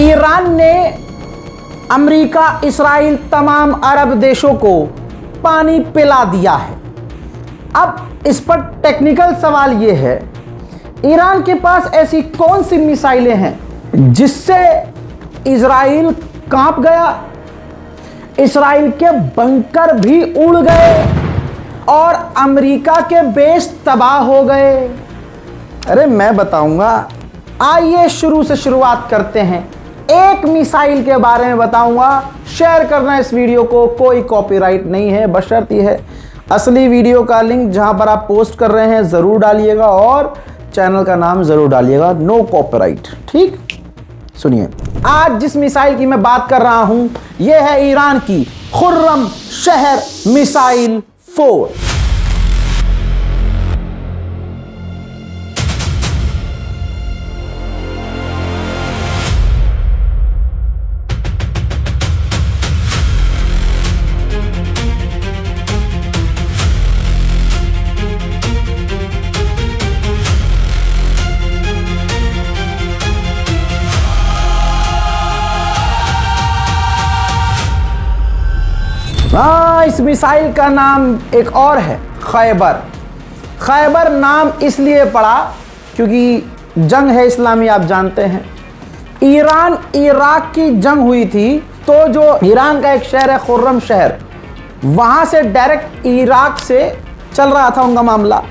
Iran ने America, Israel, तमाम अरब देशों को पानी पिला दिया है। अब इस पर टेक्निकल सवाल यह है, ईरान के पास ऐसी कौन सी मिसाइलें हैं जिससे इजराइल कांप गया, इस्राइल के बंकर भी उड़ गए और अमेरिका के बेस तबाह हो गए? अरे मैं बताऊंगा। आइए शुरू से शुरुआत करते हैं। एक मिसाइल के बारे में बताऊंगा। शेयर करना इस वीडियो को, कोई कॉपीराइट नहीं है, बशर्ते है असली वीडियो का लिंक जहां पर आप पोस्ट कर रहे हैं जरूर डालिएगा और चैनल का नाम जरूर डालिएगा, नो कॉपीराइट। ठीक, सुनिए। आज जिस मिसाइल की मैं बात कर रहा हूं यह है ईरान की खुर्रम शहर मिसाइल 4। इस मिसाइल का नाम एक और है, खैबर। खैबर नाम इसलिए पड़ा क्योंकि जंग है इस्लामी, आप जानते हैं। ईरान इराक की जंग हुई थी तो जो ईरान का एक शहर है खुर्रम शहर, वहां से डायरेक्ट इराक से चल रहा था उनका मामला,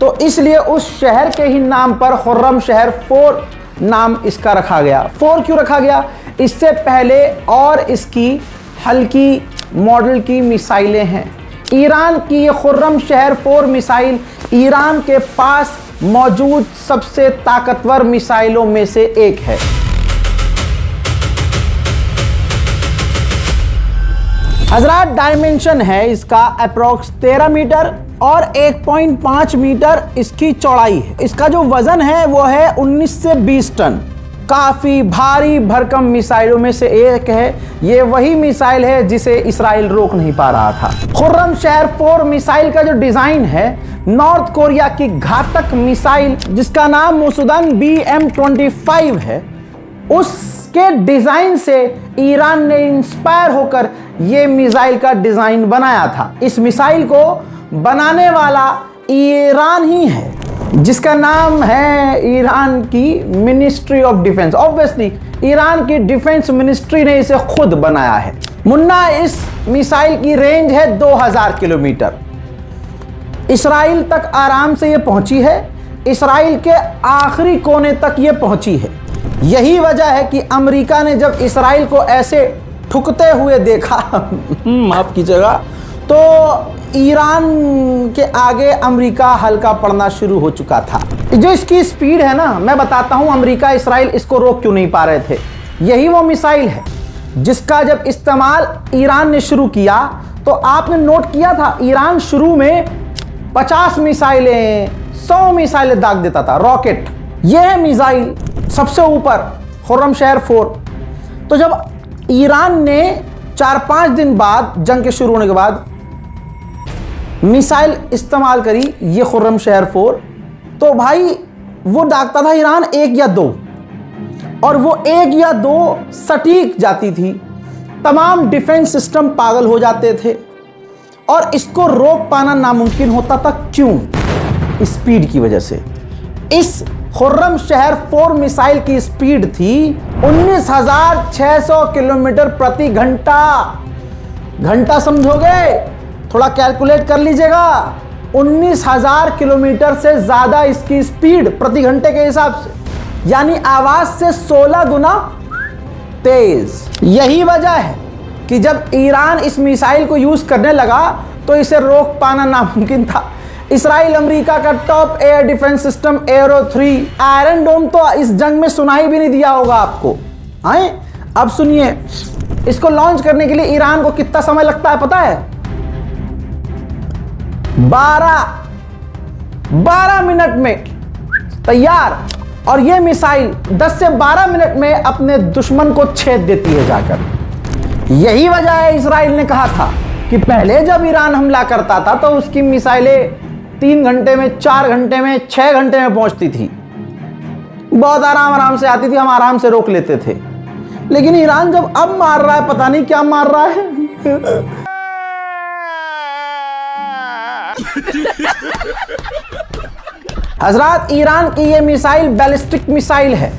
तो इसलिए उस शहर के ही नाम पर खुर्रम शहर 4 नाम इसका रखा गया। 4 क्यों रखा गया? इससे पहले और इसकी हल्की मॉडल की मिसाइलें हैं। ईरान की ये खुर्रम शहर 4 मिसाइल ईरान के पास मौजूद सबसे ताकतवर मिसाइलों में से एक है। हजरात, डायमेंशन है इसका अप्रोक्स 13 मीटर और 1.5 मीटर इसकी चौड़ाई है। इसका जो वजन है वो है 19 से 20 टन। काफी भारी भरकम मिसाइलों में से एक है। ये वही मिसाइल है जिसे इस्राइल रोक नहीं पा रहा था। खुर्रम शहर 4 मिसाइल का जो डिजाइन है नॉर्थ कोरिया की घातक मिसाइल जिसका नाम मुसुदन BM-25 है, उसके डिजाइन से ईरान ने इंस्पायर होकर ये मिसाइल का डिजाइन बनाया था। इस मिसाइल को बनाने वाला ईरान ही है जिसका नाम है ईरान की ministry of defence. Obviously Iran की डिफेंस मिनिस्ट्री ने इसे खुद बनाया है। मुन्ना, इस मिसाइल की रेंज है 2000 किलोमीटर। इस्राइल तक आराम से ये पहुंची है, इस्राइल के आखिरी कोने तक ये पहुंची है। यही वजह है कि अमेरिका ने जब इस्राइल को ऐसे ठुकते हुए देखा माफ कीजिएगा, तो ईरान के आगे अमेरिका हल्का पड़ना शुरू हो चुका था। जो इसकी स्पीड है ना, मैं बताता हूं अमेरिका इस्राइल इसको रोक क्यों नहीं पा रहे थे। यही वो मिसाइल है जिसका जब इस्तेमाल ईरान ने शुरू किया तो आपने नोट किया था ईरान शुरू में 50 मिसाइलें 100 मिसाइलें दाग देता था, रॉकेट। यह है मिसाइल सबसे ऊपर खुर्रम शहर 4। तो जब ईरान ने 4-5 दिन बाद जंग के शुरू होने के बाद मिसाइल इस्तेमाल करी ये खुर्रम शहर 4, तो भाई वो दागता था ईरान 1 या 2, और वो 1 या 2 सटीक जाती थी। तमाम डिफेंस सिस्टम पागल हो जाते थे और इसको रोक पाना नामुमकिन होता था। क्यों? स्पीड की वजह से। इस खुर्रम शहर 4 मिसाइल की स्पीड थी 19,600 किलोमीटर प्रति घंटा। घंटा समझोगे? थोड़ा कैलकुलेट कर लीजिएगा। 19,000 किलोमीटर से ज्यादा इसकी स्पीड प्रति घंटे के हिसाब से, यानी आवाज से 16 गुना तेज। यही वजह है कि जब ईरान इस मिसाइल को यूज करने लगा तो इसे रोक पाना नामुमकिन था। इस्राइल अमेरिका का top air defence system arrow 3 iron dome तो इस जंग में सुनाई भी नहीं दिया होगा आपको। आए अब सुनिए, इसको लॉन्च करने के लिए ईरान को कितना समय लगता है पता है? 12 मिनट में तैयार, और यह मिसाइल 10 से 12 मिनट में अपने दुश्मन को छेद देती है जाकर। यही वजह है इस्राइल ने कहा था कि पहले जब ईरान हमला करता था तो उसकी मिसाइलें 3 घंटे में, 4 घंटे में, 6 घंटे में पहुंचती थी। बहुत आराम से आती थी, हम आराम से रोक लेते थे। लेकिन ईरान जब अब मार रहा है, पता नहीं क्या मार रहा है। हजरात, ईरान की ये मिसाइल बैलिस्टिक मिसाइल है,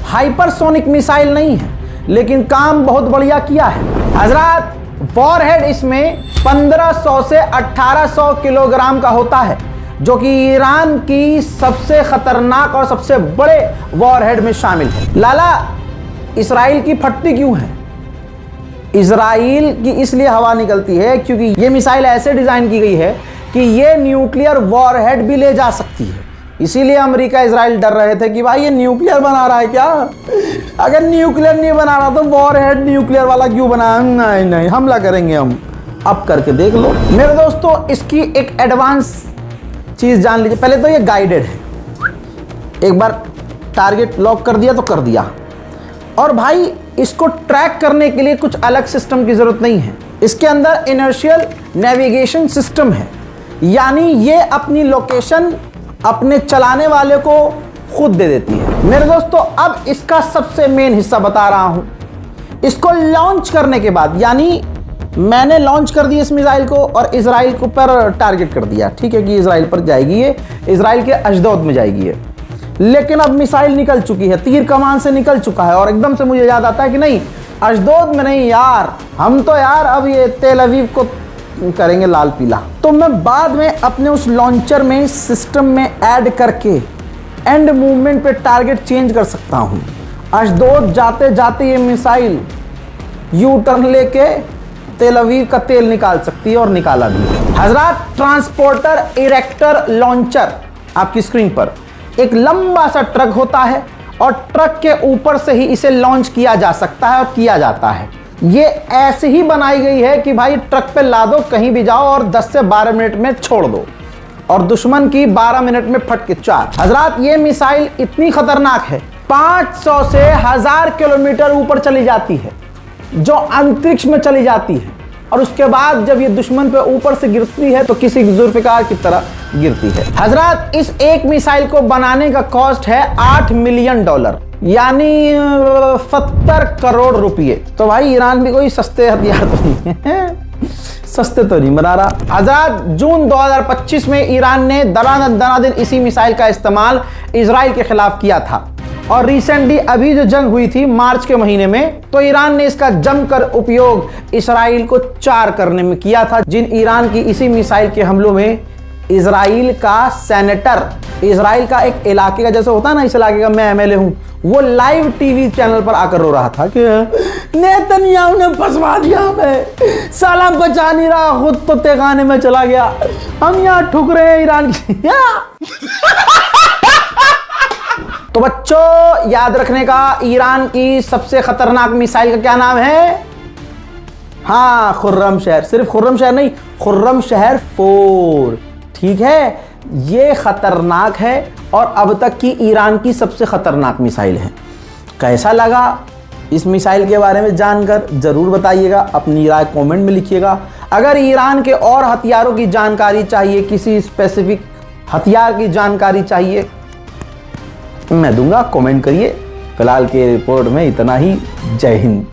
हाइपरसोनिक मिसाइल नहीं है, लेकिन काम बहुत बढ़िया किया है। हजरात, वॉरहेड इसमें 1500 से 1800 किलोग्राम का होता है, जो कि ईरान की सबसे खतरनाक और सबसे बड़े वॉरहेड में शामिल है। लाला, इसराइल की फटती क्यों है? इसराइल की इसलिए हवा निकलती है क्योंकि ये मिसाइल ऐसे डिजाइन की गई है कि ये न्यूक्लियर वॉरहेड भी ले जा सकती है। इसीलिए अमेरिका इसराइल डर रहे थे कि भाई ये न्यूक्लियर बना रहा है क्या? अगर न्यूक्लियर नहीं बना रहा तो वॉरहेड न्यूक्लियर वाला क्यों बना? नहीं नहीं, हमला करेंगे हम। अब करके देख लो मेरे दोस्तों। इसकी एक एडवांस चीज जान लीजिए। पहले तो ये गाइडेड है, एक बार टारगेट लॉक कर दिया तो कर दिया। और भाई इसको ट्रैक करने के लिए कुछ अलग सिस्टम की जरूरत नहीं है। इसके अंदर इनर्शियल नेविगेशन सिस्टम है, यानी ये अपनी लोकेशन अपने चलाने वाले को खुद दे देती है। मेरे दोस्तों, अब इसका सबसे मेन हिस्सा बता रहा हूं। इसको लॉन्च करने के बाद, यानी मैंने लॉन्च कर दिया इस मिसाइल को और इजराइल को पर टारगेट कर दिया, ठीक है कि इजराइल पर जाएगी, ये इजराइल के अशदोद में जाएगी ये। लेकिन अब मिसाइल निकल चुकी है, तीर कमान से निकल चुका है, और एकदम से मुझे याद आता है कि नहीं, अशदोद में नहीं यार, हम तो यार अब ये तेल अवीव को करेंगे लाल पीला। तो मैं बाद में अपने उस लॉन्चर में सिस्टम में ऐड करके एंड मूवमेंट पे टारगेट चेंज कर सकता हूं। अशदोद जाते जाते ये मिसाइल यू टर्न लेके तेल अवीव का तेल निकाल सकती है, और निकाला भी। हजरात, ट्रांसपोर्टर इरेक्टर लॉन्चर आपकी स्क्रीन पर एक लंबा सा ट्रक होता है, और ट्रक के ऊपर से ही इसे लॉन्च किया जा सकता है और किया जाता है। ये ऐसे ही बनाई गई है कि भाई ट्रक पे लादो, कहीं भी जाओ और 10 से 12 मिनट में छोड़ दो, और दुश्मन की 12 मिनट में फटके चार। हजरात, ये मिसाइल इतनी खतरनाक है, 500 से 1000 किलोमीटर ऊपर चली जाती है, जो अंतरिक्ष में चली जाती है, और उसके बाद जब ये दुश्मन पे ऊपर से गिरती है तो किसी जुल्फिकार की तरह गिरती है। हजरात, इस एक मिसाइल को बनाने का कॉस्ट है $8 मिलियन, यानी 70 करोड़ रुपए। तो भाई ईरान भी कोई सस्ते हथियार तो नहीं है, सस्ते तो नहीं बना रहा। हजरात, जून 2025 में ईरान ने दनादन इसी मिसाइल का इस्तेमाल इजराइल के खिलाफ किया था, और रिसेंटली अभी जो जंग हुई थी मार्च के महीने में, तो ईरान ने इसका जमकर उपयोग इजराइल को चार करने में किया था। जिन ईरान की इसी मिसाइल के हमलों में इजराइल का सेनेटर, इजराइल का एक इलाके का जैसे होता है ना, इस इलाके का मैं एमएलए हूं, वो लाइव टीवी चैनल पर आकर रो रहा था कि नेतन्याहू ने फंसवा दिया हमें, साला बचा नहीं रहा, खुद तो तहखाने में चला गया, हम यहां ठुक रहे हैं ईरान की। तो बच्चों, याद रखने का, ईरान की सबसे खतरनाक मिसाइल का क्या नाम है? हाँ, खुर्रमशहर। सिर्फ खुर्रमशहर नहीं, खुर्रमशहर 4, ठीक है। ये खतरनाक है और अब तक की ईरान की सबसे खतरनाक मिसाइल है। कैसा लगा इस मिसाइल के बारे में जानकर जरूर बताइएगा, अपनी राय कमेंट में लिखिएगा। अगर ईरान के और हथियारों की जानकारी चाहिए, किसी स्पेसिफिक हथियार की जानकारी चाहिए, मैं दूंगा, कमेंट करिए। फिलहाल के रिपोर्ट में इतना ही। जय हिंद।